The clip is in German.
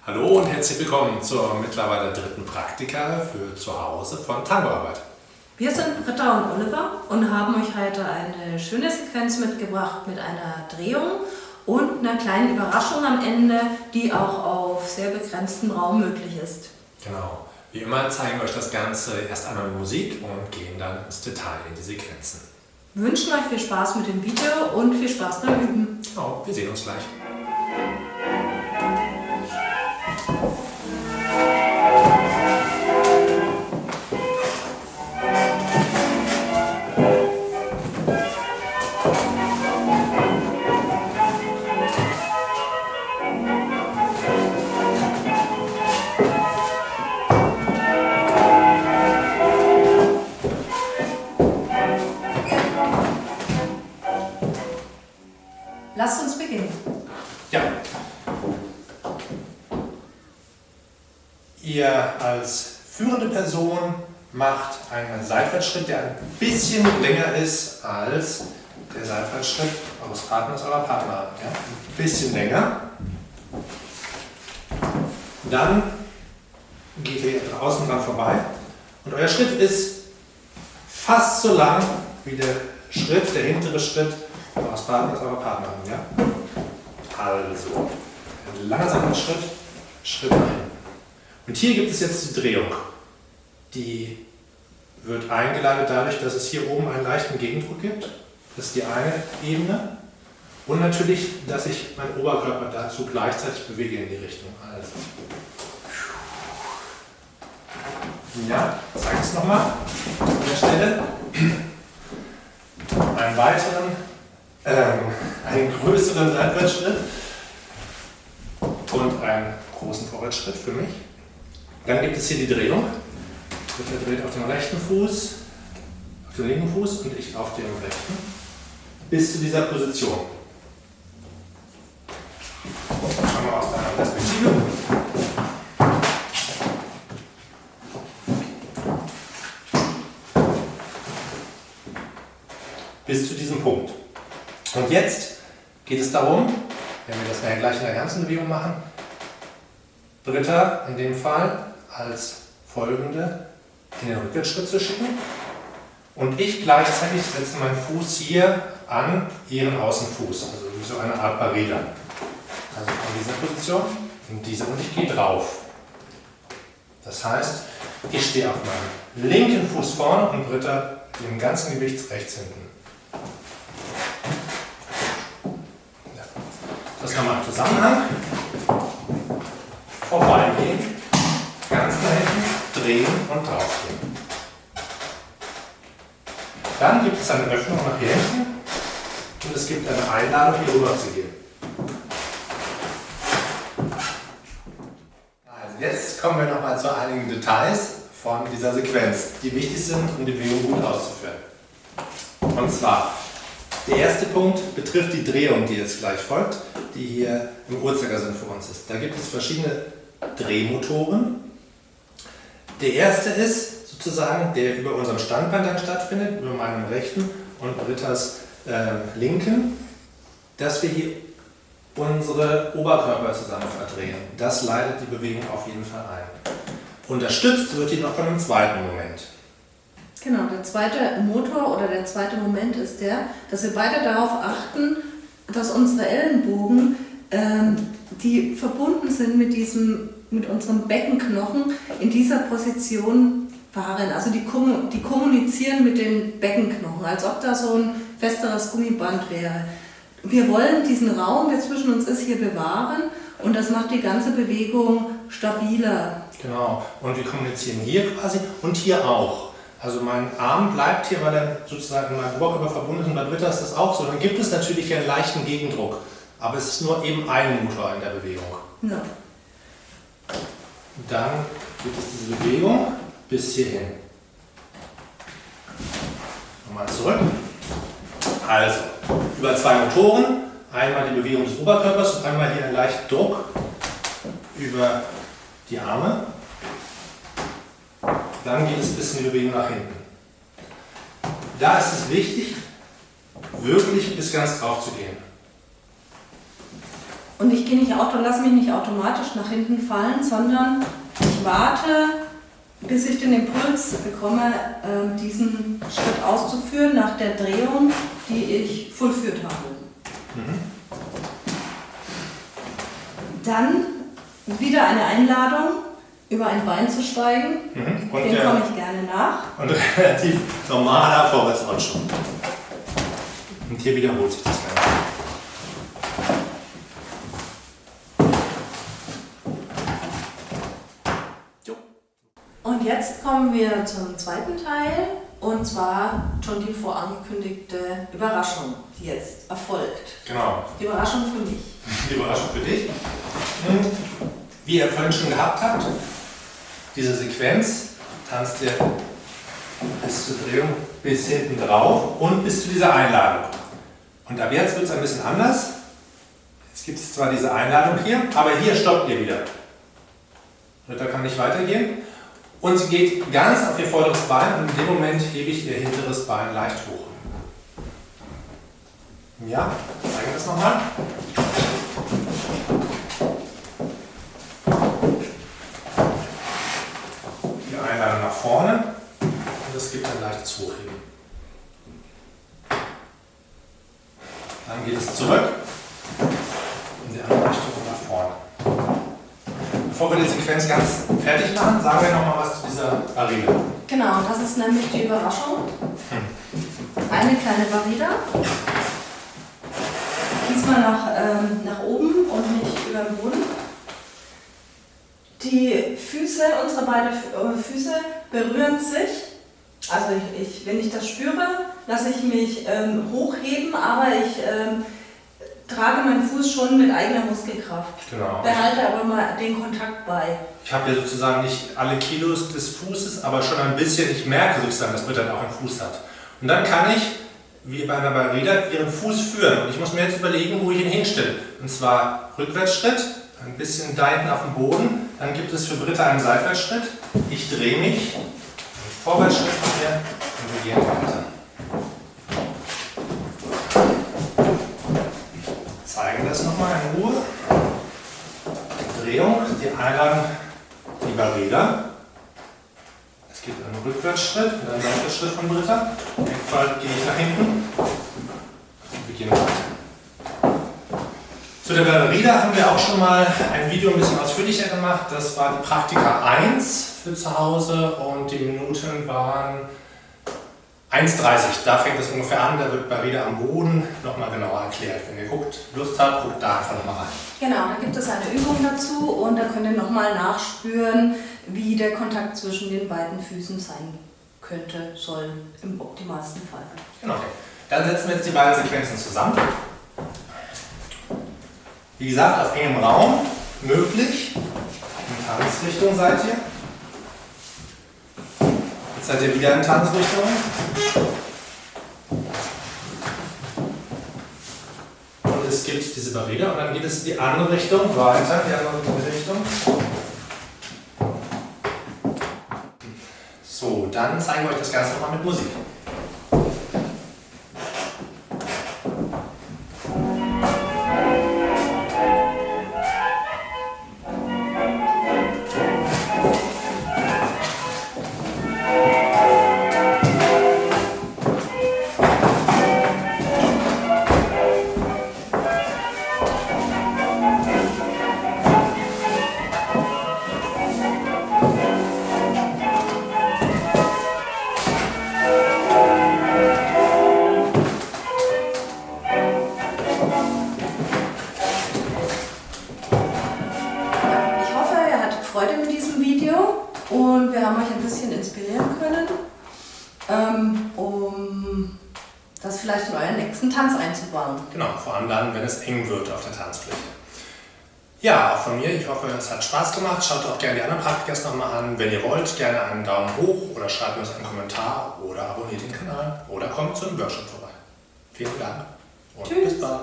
Hallo und herzlich willkommen zur mittlerweile dritten Praktika für zu Hause von Tangoarbeit. Wir sind Britta und Oliver und haben euch heute eine schöne Sequenz mitgebracht mit einer Drehung und einer kleinen Überraschung am Ende, die auch auf sehr begrenztem Raum möglich ist. Genau. Wie immer zeigen wir euch das Ganze erst einmal mit Musik und gehen dann ins Detail in die Sequenzen. Wir wünschen euch viel Spaß mit dem Video und viel Spaß beim Üben. Genau, wir sehen uns gleich. Lasst uns beginnen. Ja. Ihr als führende Person macht einen Seitwärtsschritt, der ein bisschen länger ist als der Seitwärtsschritt eures Partners oder Partnerin. Ja? Ein bisschen länger. Dann geht ihr draußen dran vorbei und euer Schritt ist fast so lang wie der Schritt, der hintere Schritt eures Partners oder Partnerin. Ja? Also, ein langer Seitwärtsschritt, Schritt nach hinten. Und hier gibt es jetzt die Drehung. Die wird eingeleitet dadurch, dass es hier oben einen leichten Gegendruck gibt. Das ist die eine Ebene. Und natürlich, dass ich meinen Oberkörper dazu gleichzeitig bewege in die Richtung. Also. Ja, zeige es nochmal an der Stelle. Einen weiteren, einen größeren Seitwärtsschritt und einen großen Vorwärtsschritt für mich. Dann gibt es hier die Drehung. Britta dreht auf dem rechten Fuß, auf dem linken Fuß und ich auf dem rechten. Bis zu dieser Position. Schauen wir aus deiner Perspektive. Bis zu diesem Punkt. Und jetzt geht es darum, wenn wir das nachher gleich in der ganzen Bewegung machen, Britta in dem Fall als folgende in den Rückwärtsschritt zu schicken und ich gleichzeitig setze meinen Fuß hier an ihren Außenfuß, also wie so eine Art Barriere. Also von dieser Position in diese und ich gehe drauf. Das heißt, ich stehe auf meinem linken Fuß vorne und Britta mit dem ganzen Gewicht rechts hinten. Ja. Das nochmal im Zusammenhang. Vorbeigehen, ganz nach hinten, drehen und draufgehen. Dann gibt es eine Öffnung nach hier hinten und es gibt eine Einladung, hier rüber zu gehen. Also jetzt kommen wir nochmal zu einigen Details von dieser Sequenz, die wichtig sind, um die Bewegung gut auszuführen. Und zwar, der erste Punkt betrifft die Drehung, die jetzt gleich folgt, die hier im Uhrzeigersinn für uns ist. Da gibt es verschiedene Drehmotoren. Der erste ist sozusagen, der über unserem Standbein dann stattfindet, über meinem rechten und Brittas linken, dass wir hier unsere Oberkörper zusammen verdrehen. Das leitet die Bewegung auf jeden Fall ein. Unterstützt wird die noch von einem zweiten Moment. Genau, der zweite Motor oder der zweite Moment ist der, dass wir beide darauf achten, dass unsere Ellenbogen, die verbunden sind mit unserem Beckenknochen, in dieser Position fahren. Also die kommunizieren mit den Beckenknochen, als ob da so ein festeres Gummiband wäre. Wir wollen diesen Raum, der zwischen uns ist, hier bewahren und das macht die ganze Bewegung stabiler. Genau, und wir kommunizieren hier quasi und hier auch. Also mein Arm bleibt hier, weil er sozusagen mit meinem Oberkörper verbunden ist und bei Britta ist das auch so. Dann gibt es natürlich einen leichten Gegendruck, aber es ist nur eben ein Motor in der Bewegung. Ja. Dann gibt es diese Bewegung bis hierhin. Nochmal zurück. Also, über zwei Motoren, einmal die Bewegung des Oberkörpers und einmal hier ein leichter Druck über die Arme. Dann geht es ein bisschen die Bewegung nach hinten. Da ist es wichtig, wirklich bis ganz drauf zu gehen. Und ich lasse mich nicht automatisch nach hinten fallen, sondern ich warte, bis ich den Impuls bekomme, diesen Schritt auszuführen nach der Drehung, die ich vollführt habe. Dann wieder eine Einladung, über ein Bein zu steigen. Dem komme ich gerne nach. Und relativ normaler Vorwärtsrutsch. Und hier wiederholt sich das Ganze. Und jetzt kommen wir zum zweiten Teil, und zwar schon die vorangekündigte Überraschung, die jetzt erfolgt. Genau. Die Überraschung für mich. Die Überraschung für dich. Wie ihr vorhin schon gehabt habt, diese Sequenz tanzt ihr bis zur Drehung bis hinten drauf und bis zu dieser Einladung. Und ab jetzt wird es ein bisschen anders. Jetzt gibt es zwar diese Einladung hier, aber hier stoppt ihr wieder. Ritter kann nicht weitergehen. Und sie geht ganz auf ihr vorderes Bein und in dem Moment hebe ich ihr hinteres Bein leicht hoch. Ja, zeigen wir das nochmal. Die Einladung nach vorne und es gibt ein leichtes Hochheben. Dann geht es zurück in die andere Richtung und nach vorne. Bevor wir die Sequenz ganz fertig machen, sagen wir nochmal was zu dieser Barriere. Genau, das ist nämlich die Überraschung. Eine kleine Barriere. Diesmal nach oben und nicht über den Boden. Die Füße, unsere beiden Füße berühren sich. Also wenn ich das spüre, lasse ich mich hochheben, aber ich trage meinen Fuß schon mit eigener Muskelkraft. Genau. Behalte aber mal den Kontakt bei. Ich habe ja sozusagen nicht alle Kilos des Fußes, aber schon ein bisschen. Ich merke sozusagen, dass Britta auch einen Fuß hat. Und dann kann ich, wie bei einer Barriere, ihren Fuß führen. Und ich muss mir jetzt überlegen, wo ich ihn hinstelle. Und zwar Rückwärtsschritt, ein bisschen da hinten auf dem Boden. Dann gibt es für Britta einen Seitwärtsschritt. Ich drehe mich, einen Vorwärtsschritt von mir und wir gehen weiter. Zeigen das nochmal in Ruhe. Drehung, die Einladung, die Barriere. Es gibt einen Rückwärtsschritt und einen Seitwärtsschritt von Britta. In dem Fall gehe ich nach hinten und wir gehen weiter. Zu der Barriere haben wir auch schon mal ein Video ein bisschen ausführlicher gemacht. Das war die Praktika 1 für zu Hause und die Minuten waren 1,30. Da fängt es ungefähr an, da wird Barriere am Boden nochmal genauer erklärt. Wenn ihr Lust habt, guckt da einfach nochmal rein. Genau, da gibt es eine Übung dazu und da könnt ihr nochmal nachspüren, wie der Kontakt zwischen den beiden Füßen sein könnte, soll im optimalsten Fall. Genau. Dann setzen wir jetzt die beiden Sequenzen zusammen. Wie gesagt, auf engem Raum, möglich. In Tanzrichtung seid ihr. Jetzt seid ihr wieder in Tanzrichtung. Und es gibt diese Barriere und dann geht es in die andere Richtung, weiter in die andere Richtung. So, dann zeigen wir euch das Ganze nochmal mit Musik. Freude mit diesem Video und wir haben euch ein bisschen inspirieren können, um das vielleicht in euren nächsten Tanz einzubauen. Genau, vor allem dann, wenn es eng wird auf der Tanzfläche. Ja, auch von mir, ich hoffe, es hat Spaß gemacht. Schaut auch gerne die anderen Praktikas nochmal an. Wenn ihr wollt, gerne einen Daumen hoch oder schreibt uns einen Kommentar oder abonniert den Kanal oder kommt zu einem Workshop vorbei. Vielen Dank und Tschüss. Bis bald.